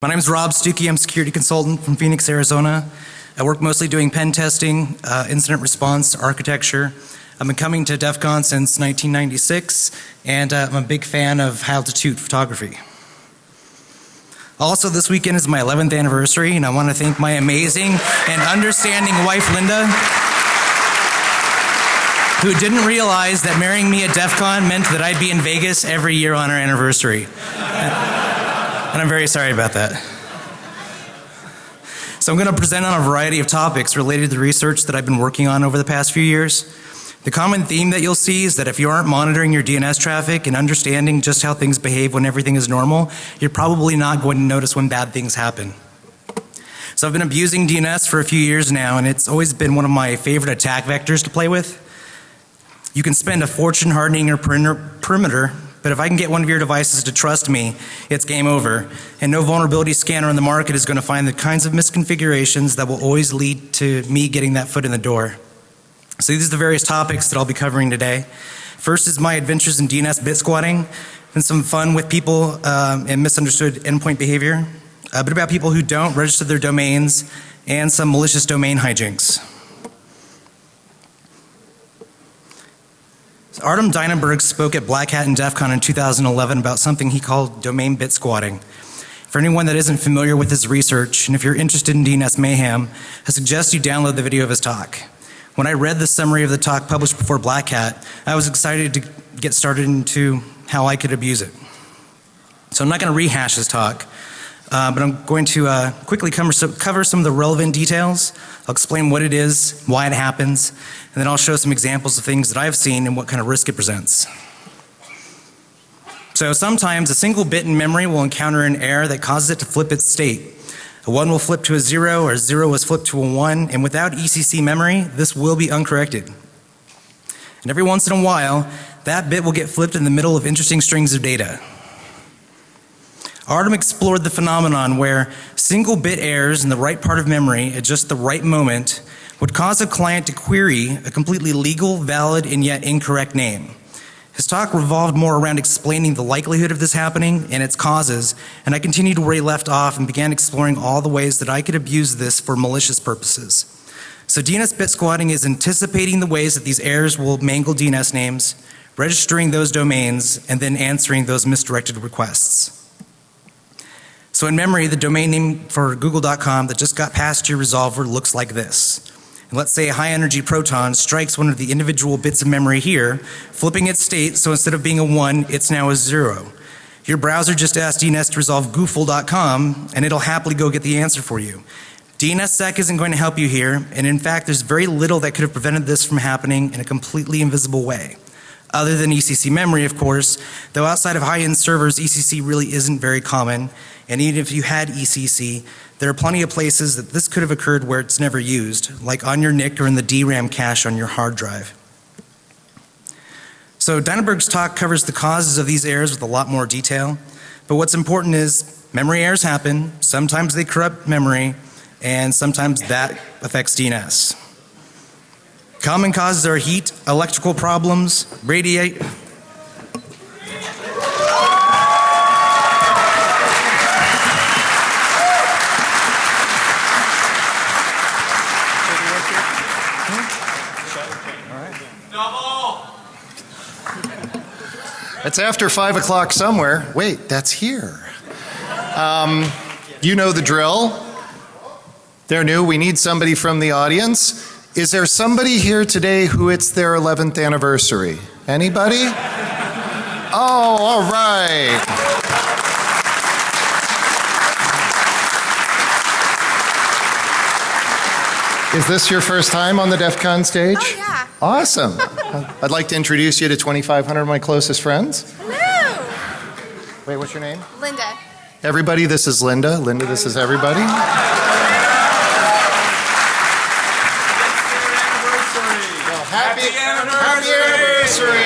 My name is Rob Stucke. I'm a security consultant from Phoenix, Arizona. I work mostly doing pen testing, incident response, architecture. I've been coming to Defcon since 1996, and I'm a big fan of altitude photography. Also, this weekend is my 11th anniversary, and I want to thank my amazing and understanding wife, Linda, who didn't realize that marrying me at Defcon meant that I'd be in Vegas every year on our anniversary. And I'm very sorry about that. So I'm going to present on a variety of topics related to the research that I've been working on over the past few years. The common theme that you'll see is that if you aren't monitoring your DNS traffic and understanding just how things behave when everything is normal, you're probably not going to notice when bad things happen. So I've been abusing DNS for a few years now, and it's always been one of my favorite attack vectors to play with. You can spend a fortune hardening your perimeter, but if I can get one of your devices to trust me, it's game over. And no vulnerability scanner on the market is going to find the kinds of misconfigurations that will always lead to me getting that foot in the door. So these are the various topics that I'll be covering today. First is my adventures in DNS bit squatting and some fun with people and misunderstood endpoint behavior. A bit about people who don't register their domains and some malicious domain hijinks. Artem Dynenberg spoke at Black Hat and Defcon in 2011 about something he called domain bit squatting. For anyone that isn't familiar with his research, and if you're interested in DNS mayhem, I suggest you download the video of his talk. When I read the summary of the talk published before Black Hat, I was excited to get started into how I could abuse it. So I'm not going to rehash his talk, but I'm going to quickly cover some of the relevant details. I'll explain what it is, why it happens, and then I'll show some examples of things that I've seen and what kind of risk it presents. So sometimes a single bit in memory will encounter an error that causes it to flip its state. A 1 will flip to a 0, or 0 is flipped to a 1, and without ECC memory, this will be uncorrected. And every once in a while, that bit will get flipped in the middle of interesting strings of data. Artem explored the phenomenon where single bit errors in the right part of memory at just the right moment would cause a client to query a completely legal, valid, and yet incorrect name. His talk revolved more around explaining the likelihood of this happening and its causes, and I continued where he left off and began exploring all the ways that I could abuse this for malicious purposes. So DNS bit squatting is anticipating the ways that these errors will mangle DNS names, registering those domains, and then answering those misdirected requests. So in memory, the domain name for google.com that just got past your resolver looks like this. And let's say a high energy proton strikes one of the individual bits of memory here, flipping its state, so instead of being a 1, it's now a 0. Your browser just asked DNS to resolve goofle.com, and it'll happily go get the answer for you. DNSSEC isn't going to help you here, and in fact there's very little that could have prevented this from happening in a completely invisible way. Other than ECC memory, of course, though outside of high-end servers, ECC really isn't very common. And even if you had ECC, there are plenty of places that this could have occurred where it's never used, like on your NIC or in the DRAM cache on your hard drive. So Dynenberg's talk covers the causes of these errors with a lot more detail. But what's important is memory errors happen, sometimes they corrupt memory, and sometimes that affects DNS. Common causes are heat, electrical problems, radiate. It's after 5 o'clock somewhere. Wait, that's here. You know the drill. They're new. We need somebody from the audience. Is there somebody here today who it's their 11th anniversary? Anybody? Oh, all right. Is this your first time on the Defcon stage? Oh, yeah. Awesome. I'd like to introduce you to 2,500 of my closest friends. Hello. Wait, what's your name? Linda. Everybody, this is Linda. Linda, this is everybody. Happy anniversary!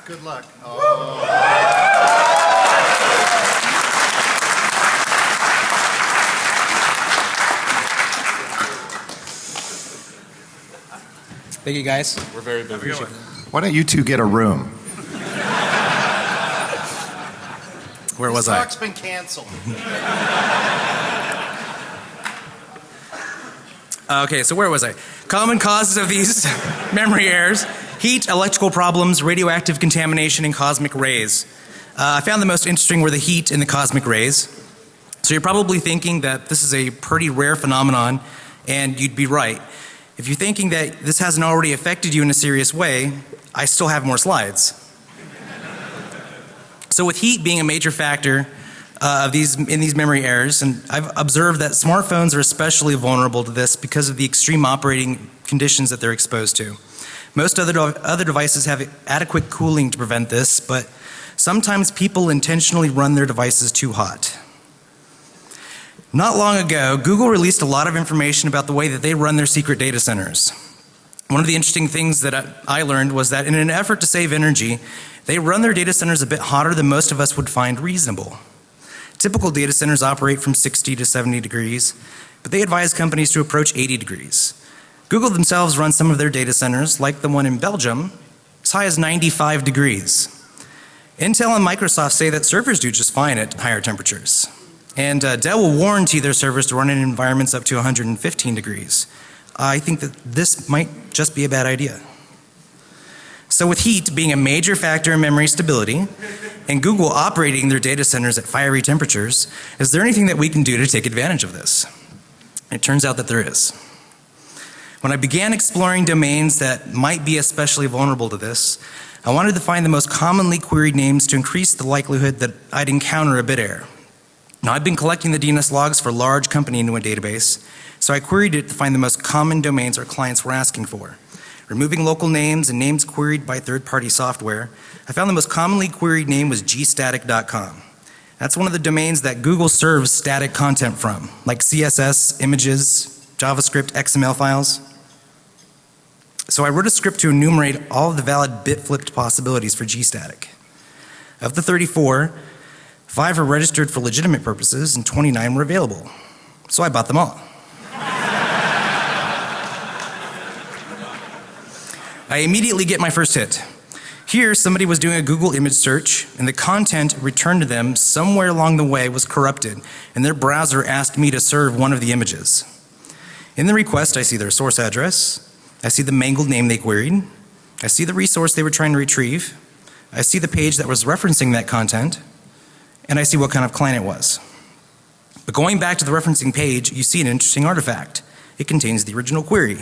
Good luck. Oh. Thank you, guys. We're very busy. Why don't you two get a room? Where was I? Talk's been canceled. Okay, so where was I? Common causes of these memory errors: heat, electrical problems, radioactive contamination, and cosmic rays. I found the most interesting were the heat and the cosmic rays. So you're probably thinking that this is a pretty rare phenomenon, and you'd be right. If you're thinking that this hasn't already affected you in a serious way, I still have more slides. So with heat being a major factor in these memory errors, and I've observed that smartphones are especially vulnerable to this because of the extreme operating conditions that they're exposed to. Most other devices have adequate cooling to prevent this, but sometimes people intentionally run their devices too hot. Not long ago, Google released a lot of information about the way that they run their secret data centers. One of the interesting things that I learned was that in an effort to save energy, they run their data centers a bit hotter than most of us would find reasonable. Typical data centers operate from 60 to 70 degrees, but they advise companies to approach 80 degrees. Google themselves runs some of their data centers, like the one in Belgium, as high as 95 degrees. Intel and Microsoft say that servers do just fine at higher temperatures. And Dell will warranty their servers to run in environments up to 115 degrees. I think that this might just be a bad idea. So with heat being a major factor in memory stability, and Google operating their data centers at fiery temperatures, is there anything that we can do to take advantage of this? It turns out that there is. When I began exploring domains that might be especially vulnerable to this, I wanted to find the most commonly queried names to increase the likelihood that I'd encounter a bit error. Now, I've been collecting the DNS logs for a large company into a database, so I queried it to find the most common domains our clients were asking for. Removing local names and names queried by third-party software, I found the most commonly queried name was gstatic.com. That's one of the domains that Google serves static content from, like CSS, images, JavaScript, XML files. So I wrote a script to enumerate all of the valid bit-flipped possibilities for gstatic. Of the 34, 5 were registered for legitimate purposes and 29 were available. So I bought them all. I immediately get my first hit. Here, somebody was doing a Google image search, and the content returned to them somewhere along the way was corrupted, and their browser asked me to serve one of the images. In the request, I see their source address, I see the mangled name they queried, I see the resource they were trying to retrieve, I see the page that was referencing that content, and I see what kind of client it was. But going back to the referencing page, you see an interesting artifact. It contains the original query.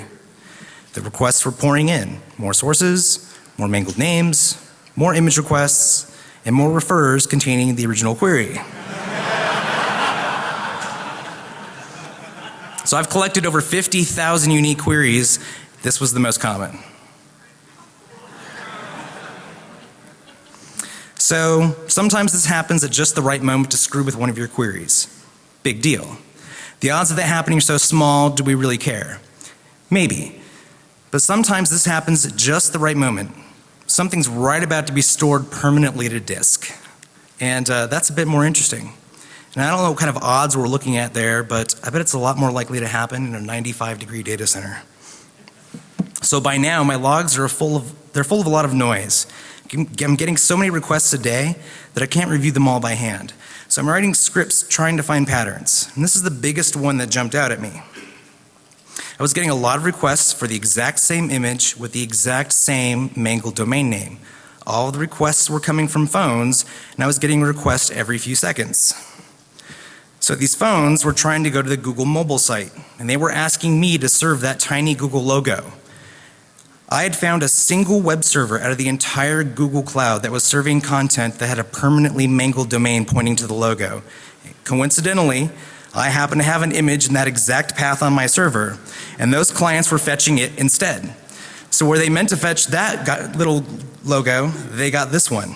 The requests were pouring in. More sources, more mangled names, more image requests, and more refers containing the original query. So I've collected over 50,000 unique queries. This was the most common. So sometimes this happens at just the right moment to screw with one of your queries. Big deal. The odds of that happening are so small, do we really care? Maybe. But sometimes this happens at just the right moment. Something's right about to be stored permanently at a disk. And that's a bit more interesting. And I don't know what kind of odds we're looking at there, but I bet it's a lot more likely to happen in a 95-degree data center. So by now, my logs are full of a lot of noise. I'm getting so many requests a day that I can't review them all by hand. So I'm writing scripts trying to find patterns. And this is the biggest one that jumped out at me. I was getting a lot of requests for the exact same image with the exact same mangled domain name. All of the requests were coming from phones, and I was getting a request every few seconds. So these phones were trying to go to the Google mobile site, and they were asking me to serve that tiny Google logo. I had found a single web server out of the entire Google Cloud that was serving content that had a permanently mangled domain pointing to the logo. Coincidentally, I happen to have an image in that exact path on my server, and those clients were fetching it instead. So where they meant to fetch that little logo, they got this one.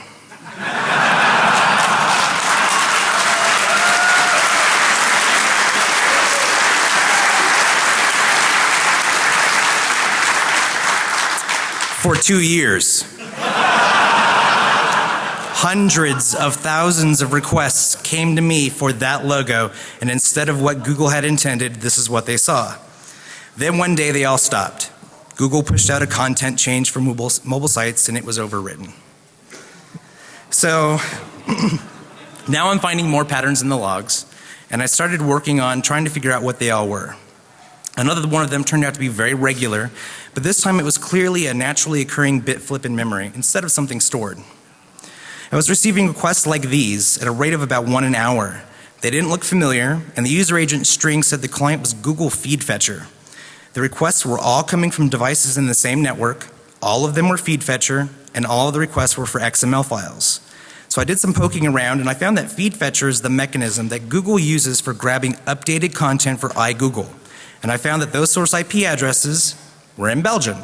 For 2 years. Hundreds of thousands of requests came to me for that logo, and instead of what Google had intended, this is what they saw. Then one day they all stopped. Google pushed out a content change for mobile sites and it was overwritten. So now I'm finding more patterns in the logs, and I started working on trying to figure out what they all were. Another one of them turned out to be very regular, but this time it was clearly a naturally occurring bit flip in memory instead of something stored. I was receiving requests like these at a rate of about 1 an hour. They didn't look familiar, and the user agent string said the client was Google Feed Fetcher. The requests were all coming from devices in the same network, all of them were Feed Fetcher, and all of the requests were for XML files. So I did some poking around, and I found that Feed Fetcher is the mechanism that Google uses for grabbing updated content for iGoogle. And I found that those source IP addresses were in Belgium.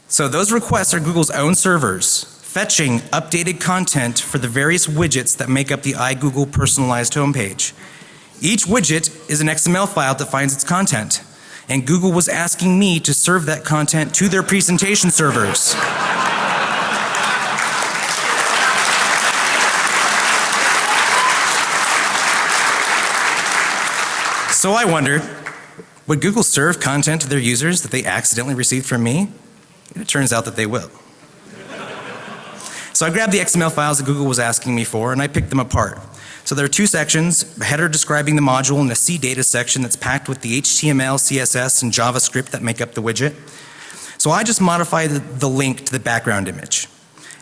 So those requests are Google's own servers, fetching updated content for the various widgets that make up the iGoogle personalized homepage. Each widget is an XML file that finds its content, and Google was asking me to serve that content to their presentation servers. So I wondered, would Google serve content to their users that they accidentally received from me? And it turns out that they will. So I grabbed the XML files that Google was asking me for, and I picked them apart. So there are two sections, a header describing the module and a CData section that's packed with the HTML, CSS, and JavaScript that make up the widget. So I just modified the link to the background image.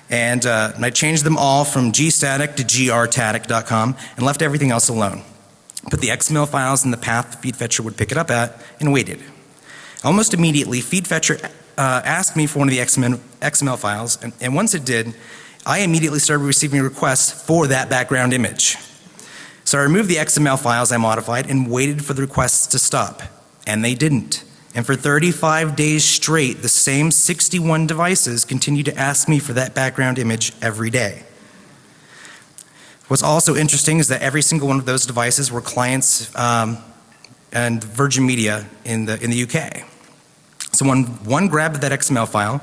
And I changed them all from gstatic to grtatic.com and left everything else alone. Put the XML files in the path the Feed Fetcher would pick it up at, and waited. Almost immediately, Feed Fetcher asked me for one of the XML files, and once it did, I immediately started receiving requests for that background image. So I removed the XML files I modified and waited for the requests to stop, and they didn't. And for 35 days straight, the same 61 devices continued to ask me for that background image every day. What's also interesting is that every single one of those devices were clients and Virgin Media in the UK. So when one grabbed that XML file,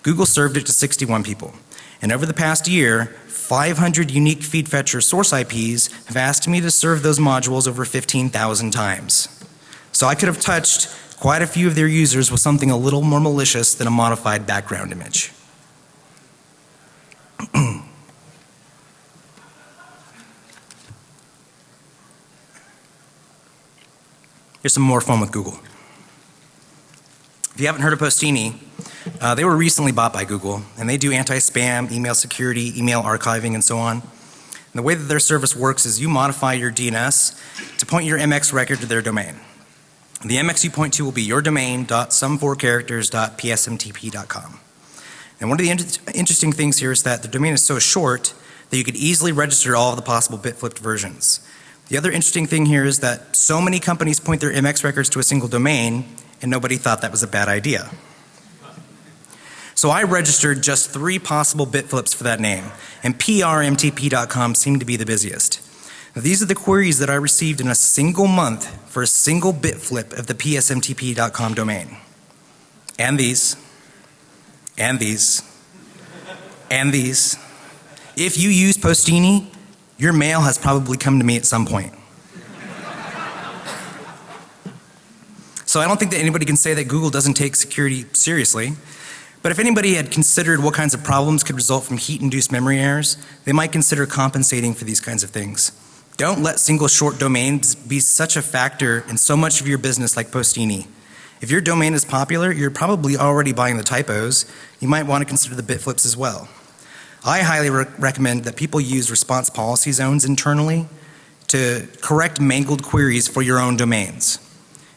Google served it to 61 people. And over the past year, 500 unique Feed Fetcher source IPs have asked me to serve those modules over 15,000 times. So I could have touched quite a few of their users with something a little more malicious than a modified background image. Here's some more fun with Google. If you haven't heard of Postini, they were recently bought by Google, and they do anti-spam, email security, email archiving, and so on. And the way that their service works is you modify your DNS to point your MX record to their domain. The MX you point to will be your domain.some4characters.psmtp.com. And one of the interesting things here is that the domain is so short that you could easily register all of the possible bit-flipped versions. The other interesting thing here is that so many companies point their MX records to a single domain, and nobody thought that was a bad idea. So I registered just 3 possible bit flips for that name, and prmtp.com seemed to be the busiest. Now, these are the queries that I received in a single month for a single bit flip of the psmtp.com domain. And these, and these, and these. If you use Postini, your mail has probably come to me at some point. So I don't think that anybody can say that Google doesn't take security seriously. But if anybody had considered what kinds of problems could result from heat-induced memory errors, they might consider compensating for these kinds of things. Don't let single short domains be such a factor in so much of your business like Postini. If your domain is popular, you're probably already buying the typos. You might want to consider the bit flips as well. I highly recommend that people use response policy zones internally to correct mangled queries for your own domains.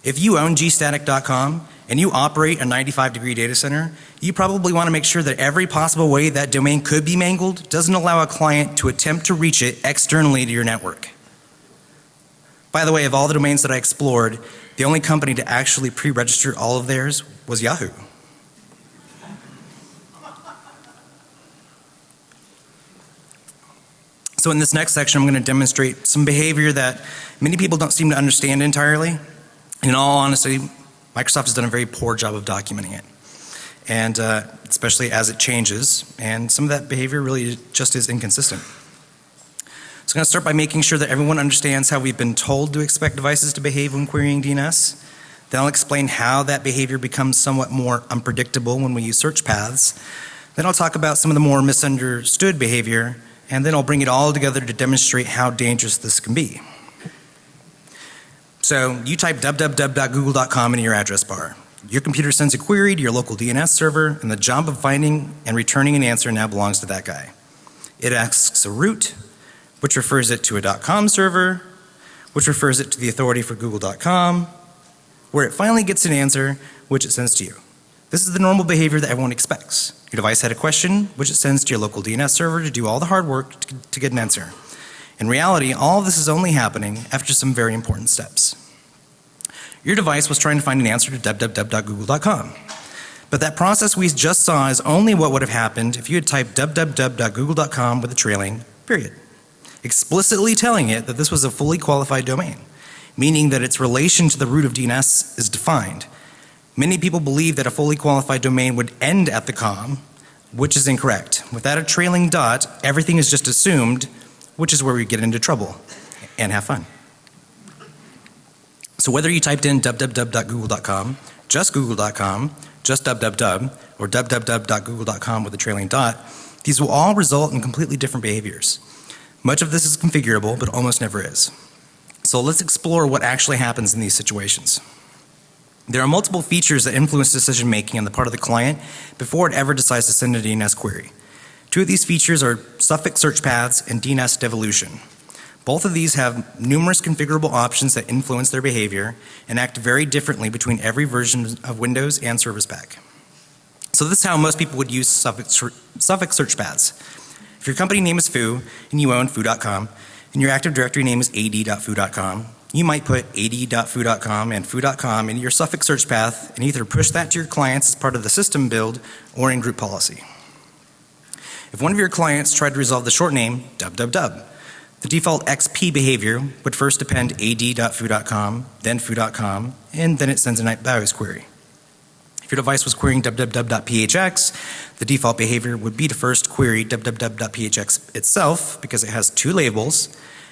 If you own gstatic.com and you operate a 95-degree data center, you probably want to make sure that every possible way that domain could be mangled doesn't allow a client to attempt to reach it externally to your network. By the way, of all the domains that I explored, the only company to actually pre-register all of theirs was Yahoo. So in this next section, I'm going to demonstrate some behavior that many people don't seem to understand entirely. In all honesty, Microsoft has done a very poor job of documenting it, and especially as it changes, and some of that behavior really just is inconsistent. So I'm going to start by making sure that everyone understands how we've been told to expect devices to behave when querying DNS. Then I'll explain how that behavior becomes somewhat more unpredictable when we use search paths. Then I'll talk about some of the more misunderstood behavior, and then I'll bring it all together to demonstrate how dangerous this can be. So you type www.google.com into your address bar. Your computer sends a query to your local DNS server, and the job of finding and returning an answer now belongs to that guy. It asks a root, which refers it to a .com server, which refers it to the authority for google.com, where it finally gets an answer, which it sends to you. This is the normal behavior that everyone expects. Your device had a question, which it sends to your local DNS server to do all the hard work to get an answer. In reality, all of this is only happening after some very important steps. Your device was trying to find an answer to www.google.com. But that process we just saw is only what would have happened if you had typed www.google.com with a trailing period, explicitly telling it that this was a fully qualified domain, meaning that its relation to the root of DNS is defined. Many people believe that a fully qualified domain would end at the com, which is incorrect. Without a trailing dot, everything is just assumed, which is where we get into trouble and have fun. So whether you typed in www.google.com, just google.com, just www, or www.google.com with a trailing dot, these will all result in completely different behaviors. Much of this is configurable, but almost never is. So let's explore what actually happens in these situations. There are multiple features that influence decision making on the part of the client before it ever decides to send a DNS query. Two of these features are suffix search paths and DNS devolution. Both of these have numerous configurable options that influence their behavior and act very differently between every version of Windows and Service Pack. So this is how most people would use suffix search paths. If your company name is foo and you own foo.com and your Active Directory name is ad.foo.com, you might put ad.foo.com and foo.com into your suffix search path and either push that to your clients as part of the system build or in group policy. If one of your clients tried to resolve the short name www, the default XP behavior would first append ad.foo.com, then foo.com, and then it sends a NetBIOS query. If your device was querying www.phx, the default behavior would be to first query www.phx itself because it has two labels,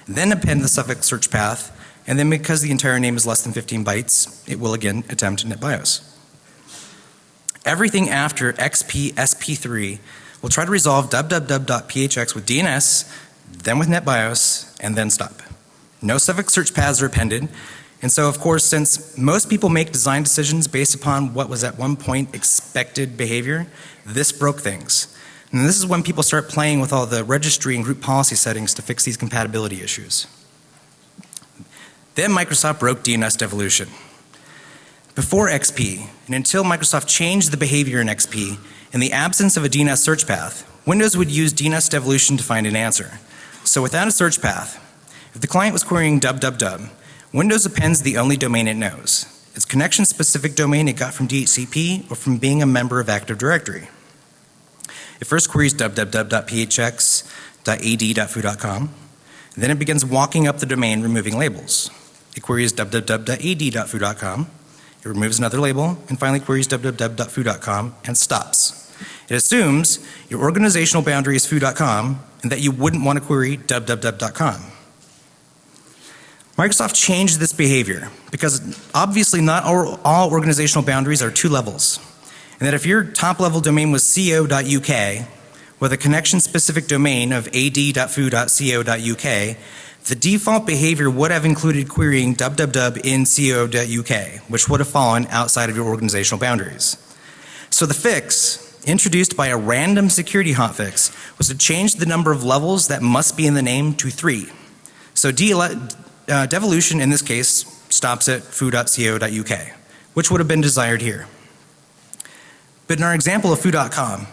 then append the suffix search path, and then because the entire name is less than 15 bytes, it will again attempt NetBIOS. Everything after XP SP3 will try to resolve www.phx with DNS, then with NetBIOS, and then stop. No suffix search paths are appended, and so of course, since most people make design decisions based upon what was at one point expected behavior, this broke things. And this is when people start playing with all the registry and group policy settings to fix these compatibility issues. Then Microsoft broke DNS devolution. Before XP, and until Microsoft changed the behavior in XP, in the absence of a DNS search path, Windows would use DNS devolution to find an answer. So without a search path, if the client was querying www, Windows appends the only domain it knows. Its connection-specific domain it got from DHCP or from being a member of Active Directory. It first queries www.phx.ad.foo.com, then it begins walking up the domain removing labels. It queries www.ad.foo.com, it removes another label, and finally queries www.foo.com and stops. It assumes your organizational boundary is foo.com and that you wouldn't want to query www.com. Microsoft changed this behavior because obviously not all organizational boundaries are two levels, and that if your top level domain was co.uk with a connection specific domain of ad.foo.co.uk, the default behavior would have included querying www in co.uk, which would have fallen outside of your organizational boundaries. So the fix, introduced by a random security hotfix, was to change the number of levels that must be in the name to 3. So devolution in this case stops at foo.co.uk, which would have been desired here. But in our example of foo.com,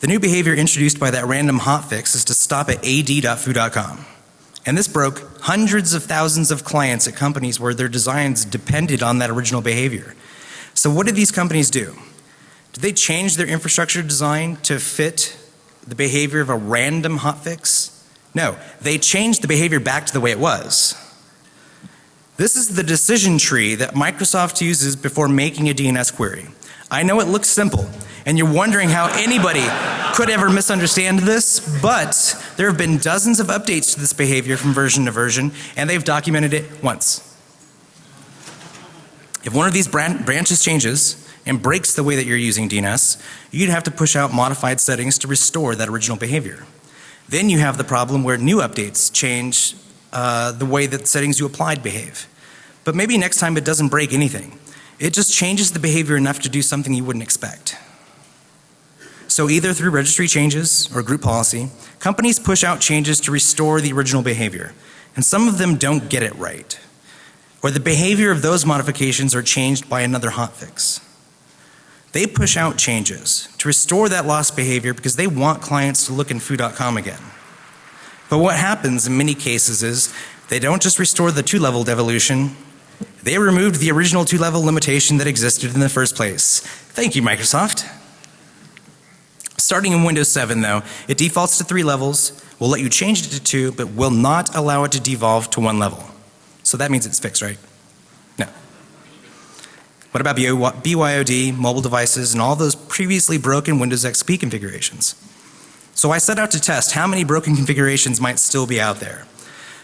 the new behavior introduced by that random hotfix is to stop at ad.foo.com. And this broke hundreds of thousands of clients at companies where their designs depended on that original behavior. So what did these companies do? Did they change their infrastructure design to fit the behavior of a random hotfix? No, they changed the behavior back to the way it was. This is the decision tree that Microsoft uses before making a DNS query. I know it looks simple, and you're wondering how anybody could ever misunderstand this, but there have been dozens of updates to this behavior from version to version, and they've documented it once. If one of these branches changes and breaks the way that you're using DNS, you'd have to push out modified settings to restore that original behavior. Then you have the problem where new updates change the way that settings you applied behave. But maybe next time it doesn't break anything. It just changes the behavior enough to do something you wouldn't expect. So either through registry changes or group policy, companies push out changes to restore the original behavior. And some of them don't get it right. Or the behavior of those modifications are changed by another hotfix. They push out changes to restore that lost behavior because they want clients to look in foo.com again. But what happens in many cases is they don't just restore the 2-level devolution, they removed the original 2-level limitation that existed in the first place. Thank you, Microsoft. Starting in Windows 7 though, it defaults to 3 levels, will let you change it to 2, but will not allow it to devolve to 1 level. So that means it's fixed, right? No. What about BYOD, mobile devices, and all those previously broken Windows XP configurations? So I set out to test how many broken configurations might still be out there.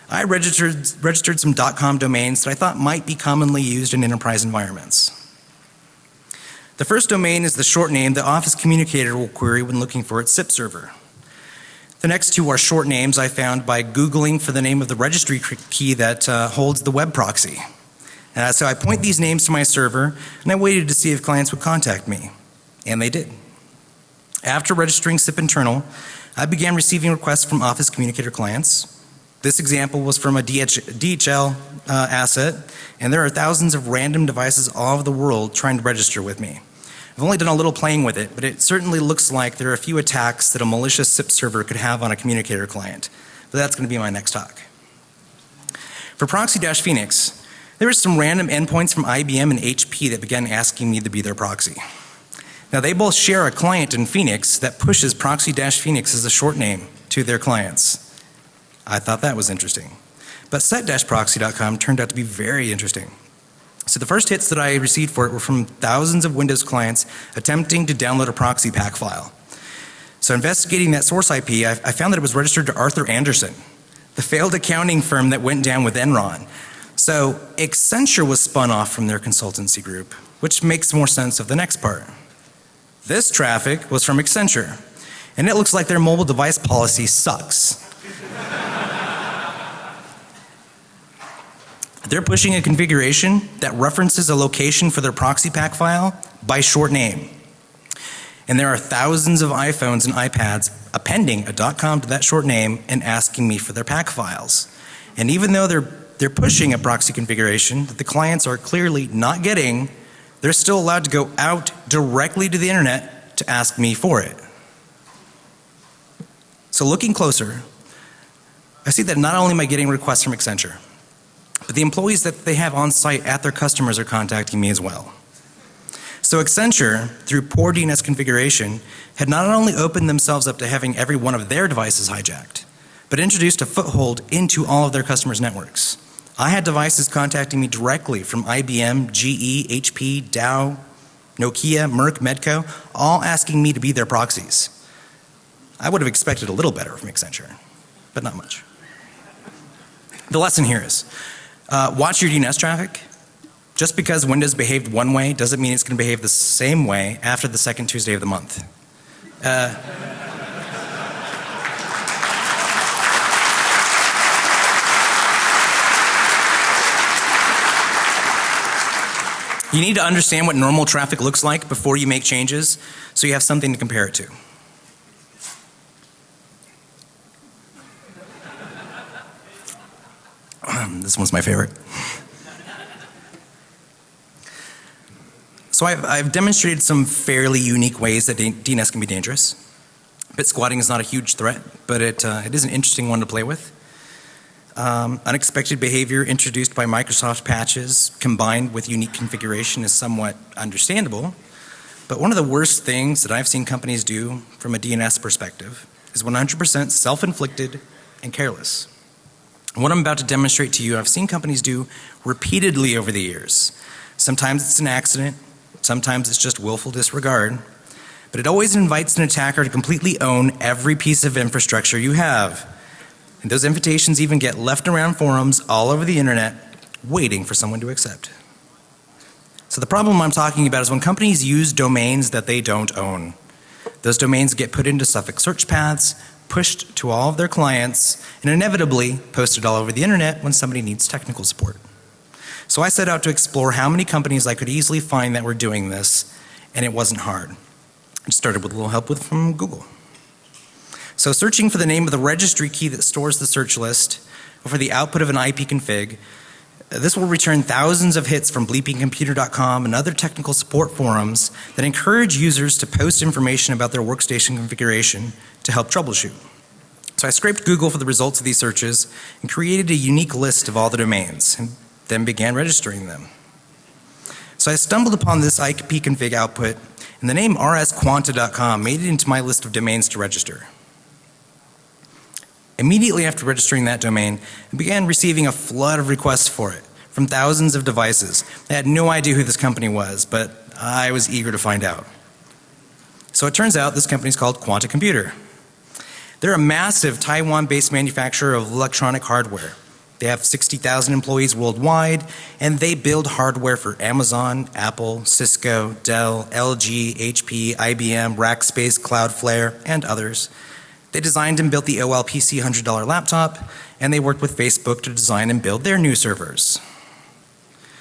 I registered some .com domains that I thought might be commonly used in enterprise environments. The first domain is the short name the Office communicator will query when looking for its SIP server. The next two are short names I found by Googling for the name of the registry key that holds the web proxy. So I point these names to my server and I waited to see if clients would contact me. And they did. After registering SIP internal, I began receiving requests from Office communicator clients. This example was from a DHL asset, and there are thousands of random devices all over the world trying to register with me. I've only done a little playing with it, but it certainly looks like there are a few attacks that a malicious SIP server could have on a communicator client. But that's going to be my next talk. For Proxy-Phoenix, there were some random endpoints from IBM and HP that began asking me to be their proxy. Now they both share a client in Phoenix that pushes Proxy-Phoenix as a short name to their clients. I thought that was interesting. But set-proxy.com turned out to be very interesting. So the first hits that I received for it were from thousands of Windows clients attempting to download a proxy pack file. So investigating that source IP, I found that it was registered to Arthur Andersen, the failed accounting firm that went down with Enron. So Accenture was spun off from their consultancy group, which makes more sense of the next part. This traffic was from Accenture, and it looks like their mobile device policy sucks. They're pushing a configuration that references a location for their proxy pack file by short name. And there are thousands of iPhones and iPads appending a .com to that short name and asking me for their pack files. And even though they're pushing a proxy configuration that the clients are clearly not getting, they're still allowed to go out directly to the internet to ask me for it. So looking closer, I see that not only am I getting requests from Accenture, but the employees that they have on site at their customers are contacting me as well. So Accenture, through poor DNS configuration, had not only opened themselves up to having every one of their devices hijacked, but introduced a foothold into all of their customers' networks. I had devices contacting me directly from IBM, GE, HP, Dow, Nokia, Merck, Medco, all asking me to be their proxies. I would have expected a little better from Accenture, but not much. The lesson here is, watch your DNS traffic. Just because Windows behaved one way doesn't mean it's going to behave the same way after the second Tuesday of the month. You need to understand what normal traffic looks like before you make changes, so you have something to compare it to. This one's my favorite. So I've demonstrated some fairly unique ways that DNS can be dangerous. Bit squatting is not a huge threat, but it is an interesting one to play with. Unexpected behavior introduced by Microsoft patches combined with unique configuration is somewhat understandable. But one of the worst things that I've seen companies do from a DNS perspective is 100% self-inflicted and careless. What I'm about to demonstrate to you, I've seen companies do repeatedly over the years. Sometimes it's an accident, sometimes it's just willful disregard. but it always invites an attacker to completely own every piece of infrastructure you have. And those invitations even get left around forums all over the internet, waiting for someone to accept. So the problem I'm talking about is when companies use domains that they don't own. Those domains get put into suffix search paths, pushed to all of their clients, and inevitably posted all over the internet when somebody needs technical support. So I set out to explore how many companies I could easily find that were doing this, and it wasn't hard. It started with a little help from Google. So searching for the name of the registry key that stores the search list, or for the output of an IP config, this will return thousands of hits from bleepingcomputer.com and other technical support forums that encourage users to post information about their workstation configuration to help troubleshoot. So I scraped Google for the results of these searches and created a unique list of all the domains and then began registering them. So I stumbled upon this IP config output, and the name rsquanta.com made it into my list of domains to register. Immediately after registering that domain, I began receiving a flood of requests for it from thousands of devices. I had no idea who this company was, but I was eager to find out. So it turns out this company is called Quanta Computer. They're a massive Taiwan-based manufacturer of electronic hardware. They have 60,000 employees worldwide, and they build hardware for Amazon, Apple, Cisco, Dell, LG, HP, IBM, Rackspace, Cloudflare, and others. They designed and built the OLPC $100 laptop, and they worked with Facebook to design and build their new servers.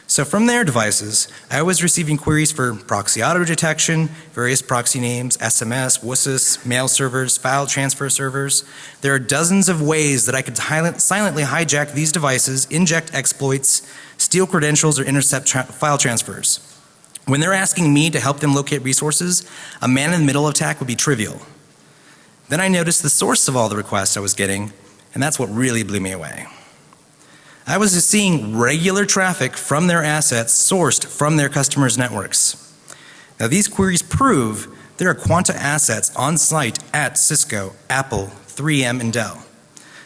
So from their devices, I was receiving queries for proxy auto detection, various proxy names, SMS, WSIS, mail servers, file transfer servers. There are dozens of ways that I could silently hijack these devices, inject exploits, steal credentials, or intercept file transfers. When they're asking me to help them locate resources, a man-in-the-middle attack would be trivial. Then I noticed the source of all the requests I was getting, and that's what really blew me away. I was just seeing regular traffic from their assets sourced from their customers' networks. Now these queries prove there are Quanta assets on site at Cisco, Apple, 3M, and Dell.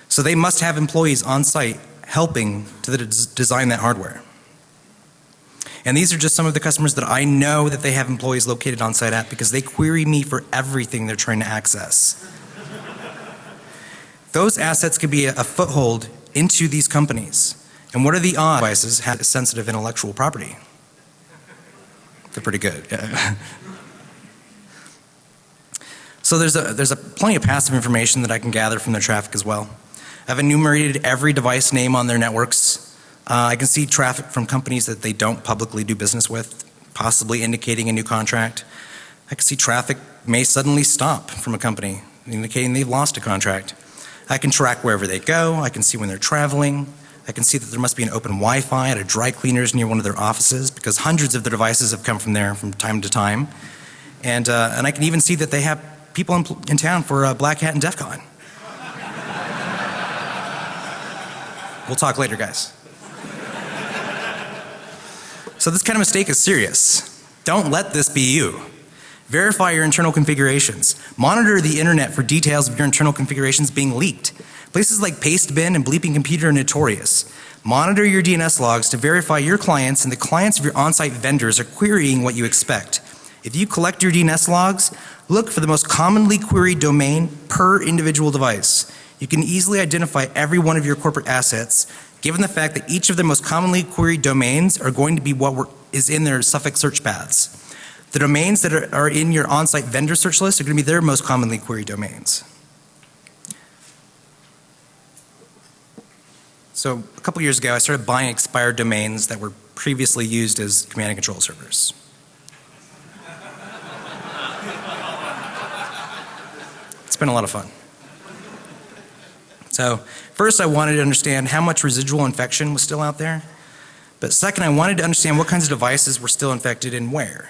So they must have employees on site helping to design that hardware. And these are just some of the customers that I know that they have employees located on site at because they query me for everything they're trying to access. Those assets could be a foothold into these companies. And what are the odds devices have sensitive intellectual property? They're pretty good. Yeah. So there's plenty of passive information that I can gather from their traffic as well. I've enumerated every device name on their networks. I can see traffic from companies that they don't publicly do business with, possibly indicating a new contract. I can see traffic may suddenly stop from a company, indicating they've lost a contract. I can track wherever they go. I can see when they're traveling. I can see that there must be an open Wi-Fi at a dry cleaners near one of their offices because hundreds of the devices have come from there from time to time. And I can even see that they have people in town for Black Hat and Defcon. We'll talk later, guys. So this kind of mistake is serious. Don't let this be you. Verify your internal configurations. Monitor the internet for details of your internal configurations being leaked. Places like Pastebin and Bleeping Computer are notorious. Monitor your DNS logs to verify your clients and the clients of your on-site vendors are querying what you expect. If you collect your DNS logs, look for the most commonly queried domain per individual device. You can easily identify every one of your corporate assets, given the fact that each of the most commonly queried domains are going to be what is in their suffix search paths. The domains that are in your on-site vendor search list are going to be their most commonly queried domains. So a couple years ago, I started buying expired domains that were previously used as command and control servers. It's been a lot of fun. So first I wanted to understand how much residual infection was still out there. But second, I wanted to understand what kinds of devices were still infected and where.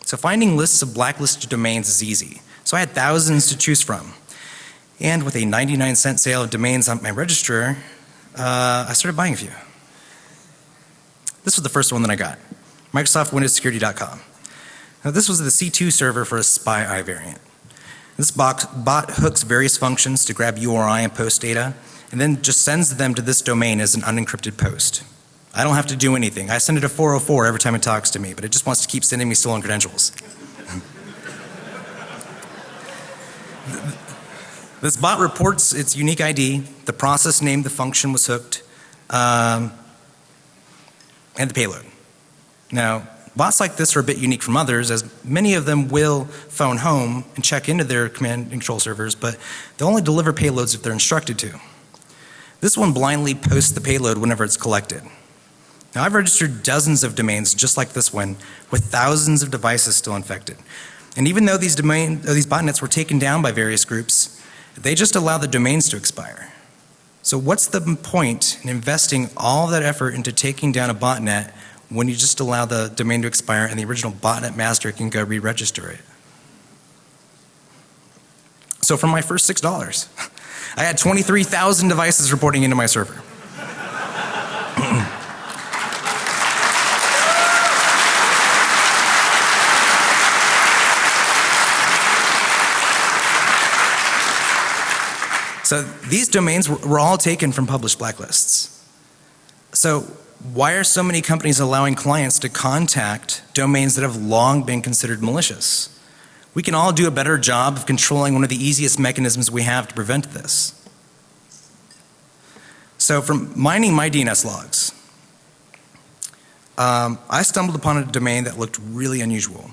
So finding lists of blacklisted domains is easy. So I had thousands to choose from. And with a 99-cent sale of domains on my registrar, I started buying a few. This was the first one that I got, MicrosoftWindowsSecurity.com. Now this was the C2 server for a SPI variant. This bot hooks various functions to grab URI and post data, and then just sends them to this domain as an unencrypted post. I don't have to do anything. I send it a 404 every time it talks to me, but it just wants to keep sending me stolen credentials. This bot reports its unique ID, the process name the function was hooked, and the payload. Now, bots like this are a bit unique from others, as many of them will phone home and check into their command and control servers, but they'll only deliver payloads if they're instructed to. This one blindly posts the payload whenever it's collected. Now, I've registered dozens of domains just like this one, with thousands of devices still infected. And even though these botnets were taken down by various groups, they just allow the domains to expire. So what's the point in investing all that effort into taking down a botnet when you just allow the domain to expire and the original botnet master can go re-register it? So for my first $6, I had 23,000 devices reporting into my server. So these domains were all taken from published blacklists. So why are so many companies allowing clients to contact domains that have long been considered malicious? We can all do a better job of controlling one of the easiest mechanisms we have to prevent this. So from mining my DNS logs, I stumbled upon a domain that looked really unusual.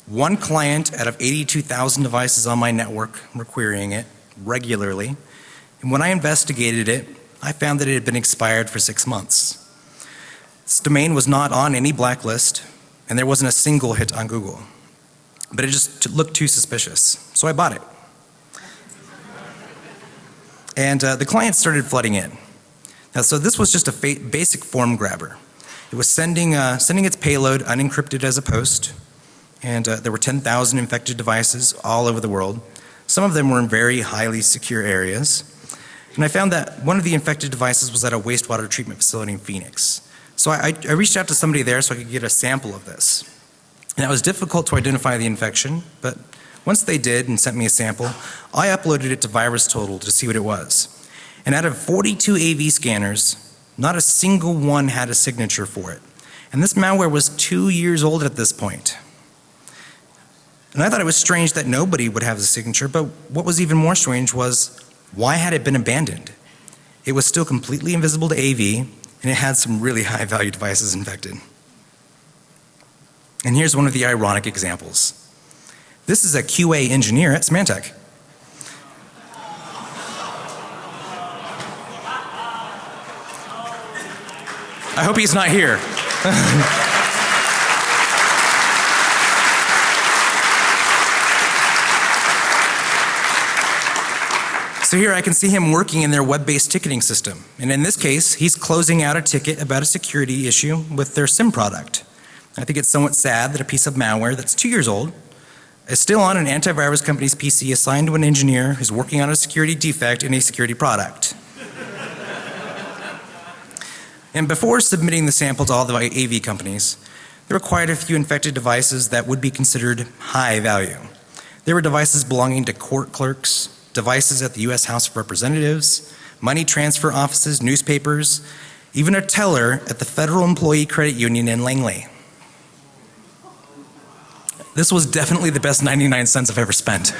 One client out of 82,000 devices on my network were querying it regularly. And when I investigated it, I found that it had been expired for 6 months. This domain was not on any blacklist, and there wasn't a single hit on Google. But it just looked too suspicious, so I bought it. And the client started flooding in. Now, so this was just a basic form grabber. It was sending its payload unencrypted as a post, and there were 10,000 infected devices all over the world. Some of them were in very highly secure areas. And I found that one of the infected devices was at a wastewater treatment facility in Phoenix. So I reached out to somebody there so I could get a sample of this. And it was difficult to identify the infection, but once they did and sent me a sample, I uploaded it to VirusTotal to see what it was. And out of 42 AV scanners, not a single one had a signature for it. And this malware was 2 years old at this point. And I thought it was strange that nobody would have the signature, but what was even more strange was, why had it been abandoned? It was still completely invisible to AV, and it had some really high value devices infected. And here's one of the ironic examples. This is a QA engineer at Symantec. I hope he's not here. So here I can see him working in their web-based ticketing system. And in this case, he's closing out a ticket about a security issue with their SIM product. I think it's somewhat sad that a piece of malware that's 2 years old is still on an antivirus company's PC assigned to an engineer who's working on a security defect in a security product. And before submitting the sample to all the AV companies, there were quite a few infected devices that would be considered high value. There were devices belonging to court clerks, devices at the U.S. House of Representatives, money transfer offices, newspapers, even a teller at the Federal Employee Credit Union in Langley. This was definitely the best 99 cents I've ever spent.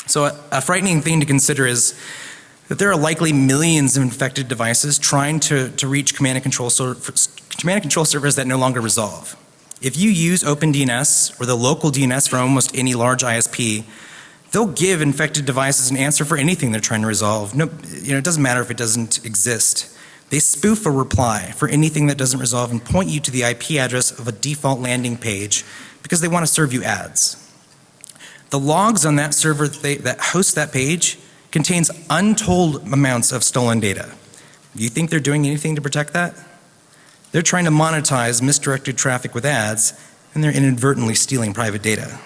So a frightening thing to consider is that there are likely millions of infected devices trying to reach command and control servers that no longer resolve. If you use OpenDNS or the local DNS from almost any large ISP, they'll give infected devices an answer for anything they're trying to resolve. No, it doesn't matter if it doesn't exist. They spoof a reply for anything that doesn't resolve and point you to the IP address of a default landing page because they want to serve you ads. The logs on that server that hosts that page contains untold amounts of stolen data. Do you think they're doing anything to protect that? They're trying to monetize misdirected traffic with ads, and they're inadvertently stealing private data.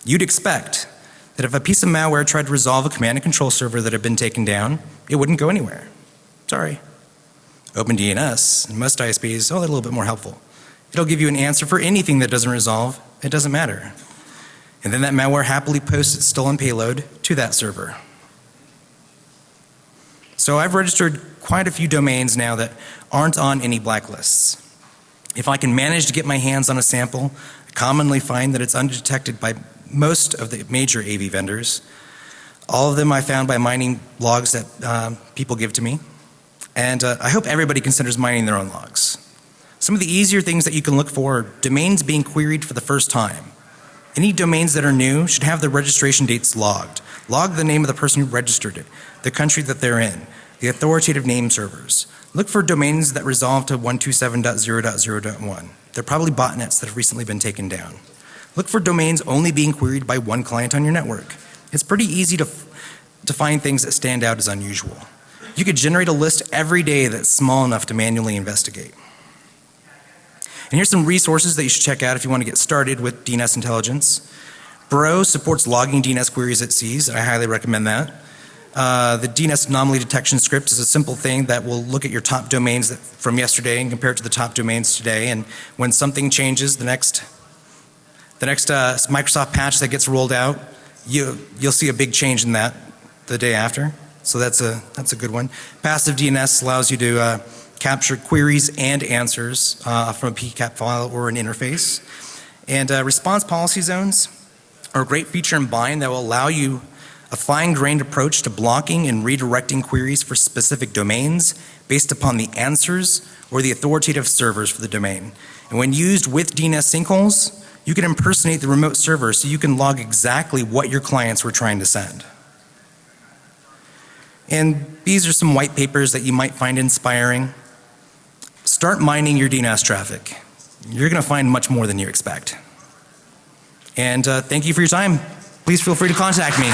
You'd expect that if a piece of malware tried to resolve a command and control server that had been taken down, it wouldn't go anywhere. Sorry. OpenDNS and most ISPs, they're a little bit more helpful. It'll give you an answer for anything that doesn't resolve. It doesn't matter. And then that malware happily posts its stolen payload to that server. So I've registered quite a few domains now that aren't on any blacklists. If I can manage to get my hands on a sample, I commonly find that it's undetected by most of the major AV vendors. All of them I found by mining logs that people give to me. And I hope everybody considers mining their own logs. Some of the easier things that you can look for are domains being queried for the first time. Any domains that are new should have their registration dates logged. Log the name of the person who registered it, the country that they're in, the authoritative name servers. Look for domains that resolve to 127.0.0.1. They're probably botnets that have recently been taken down. Look for domains only being queried by one client on your network. It's pretty easy to find things that stand out as unusual. You could generate a list every day that's small enough to manually investigate. And here's some resources that you should check out if you want to get started with DNS intelligence. Bro supports logging DNS queries it sees. I highly recommend that. The DNS anomaly detection script is a simple thing that will look at your top domains from yesterday and compare it to the top domains today. And when something changes, the next Microsoft patch that gets rolled out, you'll see a big change in that the day after. So that's a good one. Passive DNS allows you to capture queries and answers from a PCAP file or an interface. And response policy zones are a great feature in Bind that will allow you a fine-grained approach to blocking and redirecting queries for specific domains based upon the answers or the authoritative servers for the domain. And when used with DNS sinkholes, you can impersonate the remote server so you can log exactly what your clients were trying to send. And these are some white papers that you might find inspiring. Start mining your DNS traffic. You're going to find much more than you expect. And thank you for your time. Please feel free to contact me.